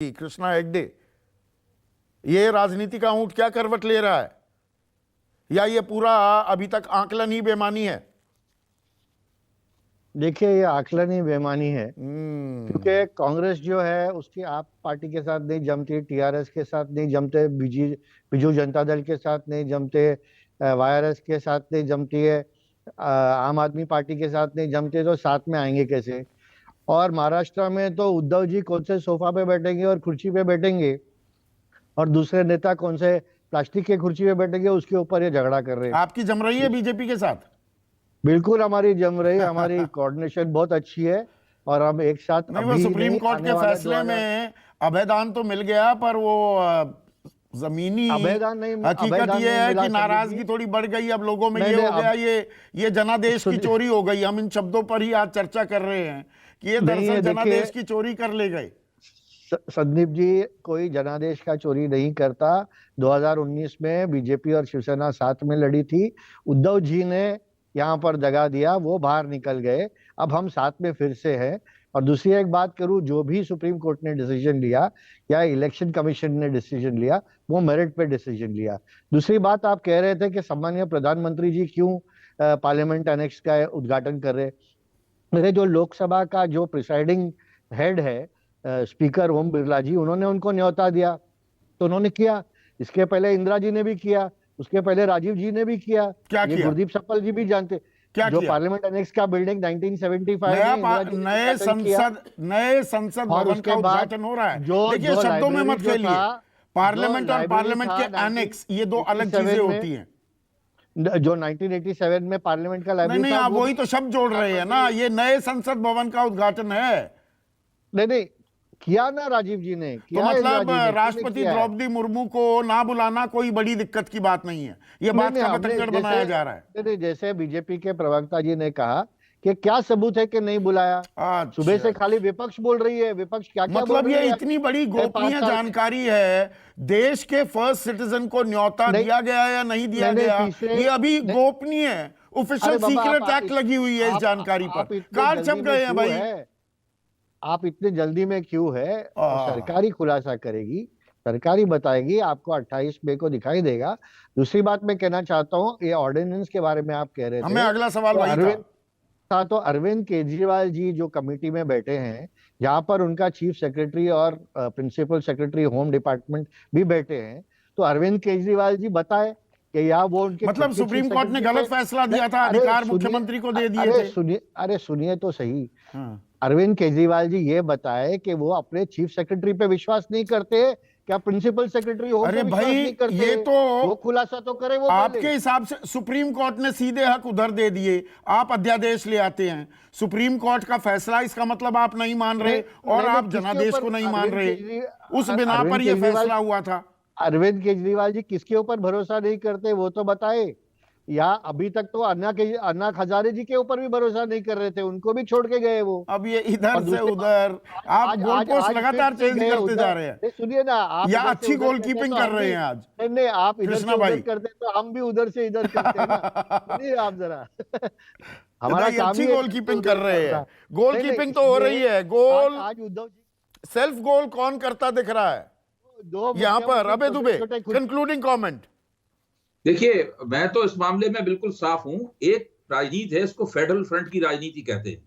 कृष्णा हेगड़े, ये राजनीति का ऊंट क्या करवट ले रहा है, या ये पूरा अभी तक आकलन ही बेमानी है? देखिए, ये आकलन ही बेमानी है, क्योंकि कांग्रेस जो है उसकी आप पार्टी के साथ नहीं जमती, टीआरएस के साथ नहीं जमते, बिजू जनता दल के साथ नहीं जमते, वाईआरएस के साथ नहीं जमती है, आम आदमी पार्टी के साथ नहीं जमते, तो साथ में आएंगे कैसे? और महाराष्ट्र में तो उद्धव जी कौन से सोफा पे बैठेंगे और कुर्सी पे बैठेंगे, और दूसरे नेता कौन से प्लास्टिक के कुर्सी पे बैठेंगे, उसके ऊपर ये झगड़ा कर रहे हैं। आपकी जम रही है बीजेपी के साथ? बिल्कुल हमारी जम रही है, हमारी कोऑर्डिनेशन बहुत अच्छी है, और हम एक साथ नहीं, वो सुप्रीम कोर्ट के फैसले में अभयदान तो मिल गया, पर वो जमीनी अभयदान नहीं, हकीकत ये है कि नाराजगी थोड़ी बढ़ गई। अब लोगों में ये हो गया, ये जनादेश की चोरी हो गई। हम इन शब्दों पर ही आज चर्चा कर रहे हैं कि ये दरअसल जनादेश की चोरी कर ले गए। संदीप जी, कोई जनादेश का चोरी नहीं करता। 2019 में बीजेपी और शिवसेना साथ में लड़ी थी, उद्धव जी ने यहाँ पर जगह दिया, वो बाहर निकल गए, अब हम साथ में फिर से हैं। और दूसरी एक बात करूं, जो भी सुप्रीम कोर्ट ने डिसीजन लिया या इलेक्शन कमीशन ने डिसीजन लिया, वो मेरिट पे डिसीजन लिया। दूसरी बात, आप कह रहे थे कि सम्मानीय प्रधानमंत्री जी क्यों पार्लियामेंट एनेक्स का उद्घाटन कर रहे। मेरे जो लोकसभा का जो प्रिसाइडिंग हेड है, स्पीकर ओम बिरला जी, उन्होंने उनको न्योता दिया, तो उन्होंने किया। इसके पहले इंदिरा जी ने भी किया, उसके पहले राजीव जी ने भी किया। क्या ये किया? गुरदीप सप्पल जी भी जानते, क्या जो किया? पार्लियामेंट एनेक्स का बिल्डिंग 1975 नए संसद भवन का उद्घाटन हो रहा है। देखिए, शब्दों में मत खेलिए। पार्लियामेंट और पार्लियामेंट के एनेक्स, ये दो अलग चीजें होती हैं। जो 1987 में पार्लियामेंट का लाइब्रेरी नहीं, आप वही तो शब्द जोड़ रहे हैं ना। ये नए संसद भवन का उद्घाटन है। नहीं किया ना, राजीव जी ने किया। तो मतलब राष्ट्रपति द्रौपदी मुर्मू को ना बुलाना कोई बड़ी दिक्कत की बात नहीं है, ये बात का बतंगड़ बनाया जा रहा है। जैसे बीजेपी के प्रवक्ता जी ने कहा कि क्या सबूत है कि नहीं बुलाया। सुबह से खाली विपक्ष बोल रही है, विपक्ष क्या क्या मतलब ये इतनी बड़ी गोपनीय जानकारी है, देश के फर्स्ट सिटीजन को न्योता दिया गया या नहीं दिया गया, ये अभी गोपनीय है। ऑफिशियल सीक्रेट एक्ट लगी हुई है इस जानकारी पर, कार्ड छप गए हैं भाई। आप इतने जल्दी में क्यों है? सरकारी खुलासा करेगी, सरकारी बताएगी, आपको 28 मई को दिखाई देगा। दूसरी बात मैं कहना चाहता हूँ, ये ऑर्डिनेंस के बारे में आप कह रहे थे, हमें अगला सवाल वही था। तो अरविंद केजरीवाल जी जो कमेटी में बैठे हैं, जहां पर उनका चीफ सेक्रेटरी और प्रिंसिपल सेक्रेटरी होम डिपार्टमेंट भी बैठे हैं, तो अरविंद केजरीवाल जी बताए कि या वो उनके, मतलब सुप्रीम कोर्ट ने गलत फैसला दिया था, अधिकार मुख्यमंत्री को दे दिए थे। अरे सुनिए तो सही। अरविंद केजरीवाल जी ये बताए कि वो अपने चीफ सेक्रेटरी पे विश्वास नहीं करते, क्या प्रिंसिपल सेक्रेटरी हो? अरे भाई, ये तो वो खुलासा तो करे। वो आपके हिसाब से सुप्रीम कोर्ट ने सीधे हक उधर दे दिए, आप अध्यादेश ले आते हैं। सुप्रीम कोर्ट का फैसला, इसका मतलब आप नहीं मान रहे और आप जनादेश को नहीं मान रहे, उस बिना पर यह फैसला हुआ था। अरविंद केजरीवाल जी किसके ऊपर भरोसा नहीं करते, वो तो बताए। या अभी तक तो अन्ना हजारे जी के ऊपर भी भरोसा नहीं कर रहे थे, उनको भी छोड़ के गए वो। अब ये इधर से उधर आप गोलपोस्ट लगातार चेंज करते जा रहे हैं। सुनिए ना, आप या अच्छी गोलकीपिंग कर रहे हैं आज। नहीं, आप इधर से उधर करते तो हम भी उधर से इधर करते हैं ना। सुनिए आप जरा, हमारा काम अच्छी गोलकीपिंग कर रहे हैं। गोलकीपिंग तो हो रही है। गोल आज उद्धव जी, सेल्फ गोल कौन करता दिख रहा है यहाँ पर? अबे दुबे, कंक्लूडिंग कमेंट। देखिए, मैं तो इस मामले में बिल्कुल साफ हूं। एक राजनीति है, इसको फेडरल फ्रंट की राजनीति कहते हैं।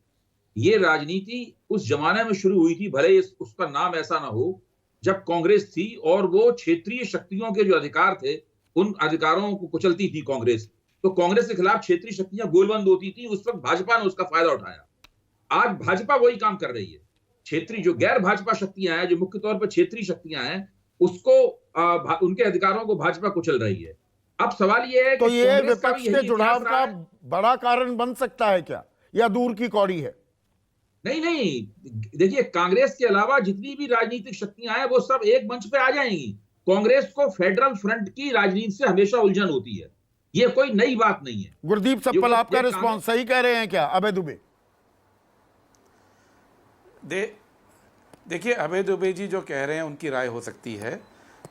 ये राजनीति उस जमाने में शुरू हुई थी, भले उसका नाम ऐसा ना हो, जब कांग्रेस थी और वो क्षेत्रीय शक्तियों के जो अधिकार थे, उन अधिकारों को कुचलती थी कांग्रेस। तो कांग्रेस के खिलाफ क्षेत्रीय शक्तियां गोलबंद होती थी। उस वक्त भाजपा ने उसका फायदा उठाया। आज भाजपा वही काम कर रही है। क्षेत्रीय जो गैर भाजपा शक्तियां हैं, जो मुख्य तौर पर क्षेत्रीय शक्तियां हैं, उसको उनके अधिकारों को भाजपा कुचल रही है। अब सवाल यह है, तो ये विपक्ष के जुड़ाव का बड़ा कारण बन सकता है क्या, या दूर की कौड़ी है? नहीं, देखिए, कांग्रेस के अलावा जितनी भी राजनीतिक शक्तियां हैं, वो सब एक मंच पे आ जाएंगी। कांग्रेस को फेडरल फ्रंट की राजनीति से हमेशा उलझन होती है, ये कोई नई बात नहीं है। गुरदीप सप्पल, आपका रिस्पॉन्स सही कह रहे हैं क्या अभय दुबे? देखिए, अभय दुबे जी जो कह रहे हैं उनकी राय हो सकती है।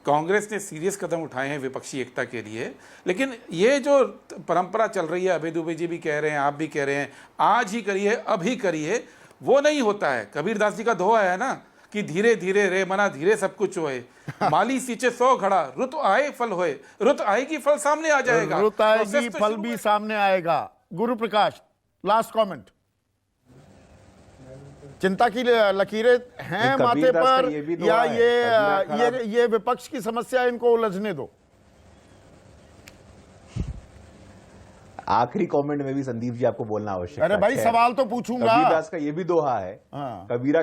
कांग्रेस ने सीरियस कदम उठाए हैं विपक्षी एकता के लिए, लेकिन ये जो परंपरा चल रही है, अभय दुबे जी भी कह रहे हैं, आप भी कह रहे हैं, आज ही करिए, अभी करिए, वो नहीं होता है। कबीरदास जी का दोहा है ना कि धीरे धीरे रे मना धीरे सब कुछ होए, माली सींचे 100 घड़ा, रुत आए फल होए, रुत आएगी फल सामने आ जाएगा, रुत आएगी प्रोसेस तो फल शुरू भी है। सामने आएगा। गुरु प्रकाश, लास्ट कमेंट। चिंता की लकीरें हैं माथे कबीर दास का पर ये भी या दुआ है, कबीरा ये विपक्ष की समस्या, इनको उलझने दो। आखिरी कमेंट में भी संदीप जी आपको बोलना आवश्यक अरे है। भाई सवाल तो पूछूंगा। कबीरदास का ये भी दोहा है, हाँ। कबीरा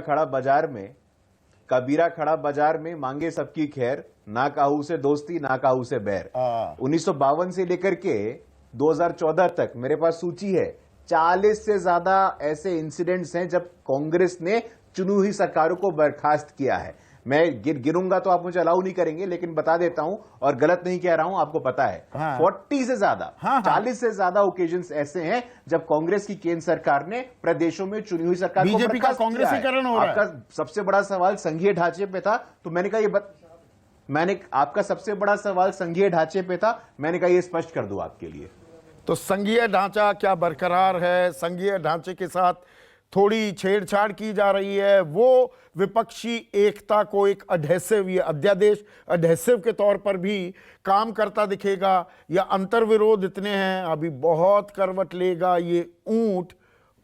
खड़ा बाजार में मांगे सबकी खैर, ना काहू से दोस्ती ना काहू से बैर। 1952 से लेकर के 2014 तक मेरे पास सूची है, 40 से ज्यादा ऐसे इंसिडेंट्स हैं जब कांग्रेस ने चुनी हुई सरकारों को बर्खास्त किया है। मैं गिनूंगा तो आप मुझे अलाउ नहीं करेंगे, लेकिन बता देता हूं और गलत नहीं कह रहा हूं, आपको पता है। हाँ। 40 से ज्यादा, हाँ। 40 से ज्यादा ओकेजन्स ऐसे हैं जब कांग्रेस की केंद्र सरकार ने प्रदेशों में चुनी हुई सरकार को बीजेपी का बर्खास्त किया है। कांग्रेसीकरण हो रहा है। आपका सबसे बड़ा सवाल संघीय ढांचे पे था, तो मैंने कहा आपका सबसे बड़ा सवाल संघीय ढांचे पे था, मैंने कहा ये स्पष्ट कर दूं आपके लिए। तो संघीय ढांचा क्या बरकरार है? संघीय ढांचे के साथ थोड़ी छेड़छाड़ की जा रही है, वो विपक्षी एकता को एक अडहेसिव, ये अध्यादेश अडहेसिव के तौर पर भी काम करता दिखेगा, या अंतर्विरोध इतने हैं, अभी बहुत करवट लेगा ये ऊंट।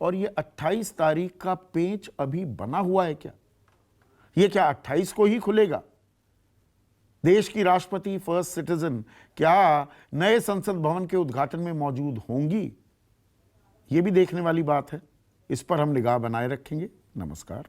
और ये 28 तारीख का पेंच अभी बना हुआ है क्या? ये क्या 28 को ही खुलेगा? देश की राष्ट्रपति फर्स्ट सिटीजन क्या नए संसद भवन के उद्घाटन में मौजूद होंगी? ये भी देखने वाली बात है। इस पर हम निगाह बनाए रखेंगे। नमस्कार।